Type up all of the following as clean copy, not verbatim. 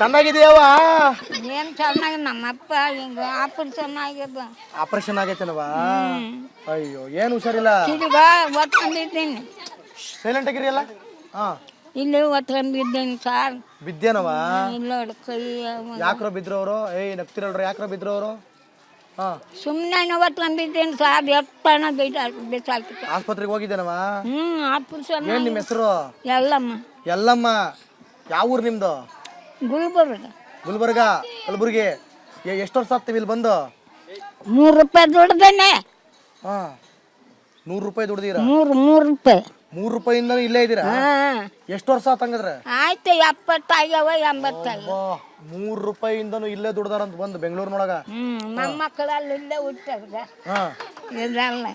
ಚೆನ್ನಾಗಿದೆಯವ? ಏನ್ ಚೆನ್ನಾಗಿ ನಮ್ಮಪ್ಪ ಹಿಂಗ ಆಪರೇಷನ್ ಆಗ್ಯದ. ಆಪರೇಷನ್ ಆಗೈತೇನವ? ಅಯ್ಯೋ ಏನು ಹುಷಾರಿಲ್ಲ. ಇದೀಗ ಒತ್ಕೊಂಡಿದ್ದೀನಿ. ಸೈಲೆಂಟ್ ಆಗಿರಿಯಲ್ಲ. ಹಾ ಇಲ್ಲಿ ಒತ್ಕೊಂಡಿದ್ದೀನಿ ಸಾರ್. ಬಿದ್ದೇನವ? ಇಲ್ಲ ಕೈ ಯಾಕ್ರೋ ಬಿದ್ರು ಅವರು? ಏಯ್ ನಗ್ತಿರಲ್ರ, ಯಾಕ್ರೋ ಬಿದ್ರು ಅವರು? ಹಾ ಸುಮ್ಮನೆ ಒತ್ಕೊಂಡಿದ್ದೀನಿ ಸಾರ್. ಎಪ್ಪಣ ಬಿಸಾಕಿತ್ತು. ಆಸ್ಪತ್ರೆಗೆ ಹೋಗಿದ್ದೇನವ? ಆಪರೇಷನ್. ಏನ್ ನಿಮ್ಮ ಹೆಸರು? ಎಲ್ಲಮ್ಮ. ಎಲ್ಲಮ್ಮ. ಯಾವ ಊರು ನಿಮ್ದು? ಗುಲ್ಬರ್ಗ. ಗುಲ್ಬರ್ಗ, ಕಲಬುರ್ಗಿ. ಎಷ್ಟು ವರ್ಷ ಆಗ್ತೀವಿ ಇಲ್ಲಿ ಬಂದು? 3 ರೂಪಾಯಿ ದುಡ್ದೇನೆ. ಹಾ 100 ರೂಪಾಯಿ ದುಡ್ದೀರಾ? 3 ರೂಪಾಯಿ. 3 ರೂಪಾಯಿಂದ ಇಲ್ಲೇ ಇದ್ದೀರಾ? ಎಷ್ಟು ವರ್ಷ ಆತಂಗದ್ರೆ? ಆಯ್ತು 70 ಆಗ್ಯಾವ 80 ಆಗ್ಯಾವ. 3 ರೂಪಾಯಿಂದನು ಇಲ್ಲೇ ದುಡ್ದಾರಂತ ಬಂದು ಬೆಂಗಳೂರಿನೊಳಗ. ಮೊಮ್ಮಕ್ಕಳಲ್ಲಿ ಇಲ್ಲೇ ಹುಟ್ಟಾಗ ಹಾ ಇದಲ್ಲ.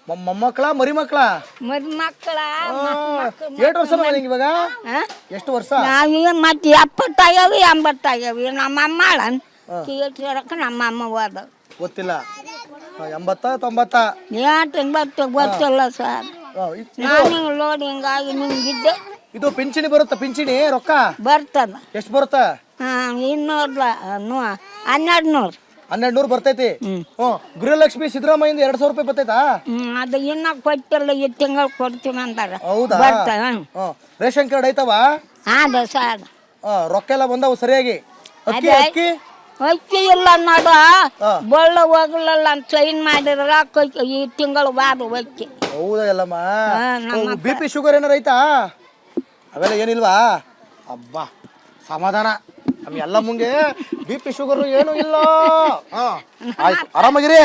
ಮೊಮ್ಮಕ್ಕಳ ಮರಿ ಮಕ್ಕಳ? ಮಕ್ಕಳ. ಎಷ್ಟು ವರ್ಷ ನಿಂಗೆ ಇವಾಗ? ಎಷ್ಟು ವರ್ಷ? ನಾವೀಗ ಮತ್ತೆ 70 ಆಗ್ಯಾವ 80 ಆಗ್ಯಾವ. ನಮ್ಮ ಅಮ್ಮಳ ಕೇಳ್ತಿರಕ್ಕೆ ನಮ್ಮ ಅಮ್ಮ ಹೋದ. ಗೊತ್ತಿಲ್ಲ. 80 90? ಏಟು ಗೊತ್ತಿಲ್ಲ ಸರ್. ನಾನು ಲೋಡ್ ಹಿಂಗಾಗಿ ನಿಮ್ಗಿದ್ದೆ. ಇದು ಪಿಂಚಣಿ ಬರುತ್ತಾ? ಪಿಂಚಣಿ ರೊಕ್ಕ ಬರ್ತದ. ಎಷ್ಟು ಬರುತ್ತಾ? 200 1200. 1200 ಬರ್ತೈತಿ. ಗೃಹಲಕ್ಷ್ಮಿ ಸಿದ್ದರಾಮಯ್ಯ 2000 ರೂಪಾಯಿ ಬರ್ತೈತಾ? ಅದು ಇನ್ನ ಕೊಟ್ಟಿಲ್ಲ. ಈ ತಿಂಗಳು ಕೊಡ್ತೀನಿ ಅಂತಾರ. ಹೌದಾ? ರೇಷನ್ ಕಾರ್ಡ್ ಐತವ? ಅದ ಸರ್. ರೊಕ್ಕ ಎಲ್ಲ ಬಂದವು ಸರಿಯಾಗಿ? ಅಕ್ಕಿ ಅಕ್ಕಿ ಅಕ್ಕಿ ಇಲ್ಲ ನೋಡ. ಬಳ್ಳ ಹೋಗ್ಲಲ್ಲ ಅಂತ ಸೈನ್ ಮಾಡಿದ್ರ ಈ ತಿಂಗಳು ಬಾದು ಅಕ್ಕಿ. ಹೌದಾ ಎಲ್ಲಮ್ಮ? BP ಶುಗರ್ ಏನಾರ ಐತಾ? ಅವೆಲ್ಲ ಏನಿಲ್ವಾ? ಅಬ್ಬಾ ಸಮಾಧಾನ. ನಮ್ ಎಲ್ಲ ಮುಂಗೆ BP ಶುಗರ್ ಏನು ಇಲ್ಲ. ಆಯ್ತು, ಆರಾಮಾಗಿರಿ.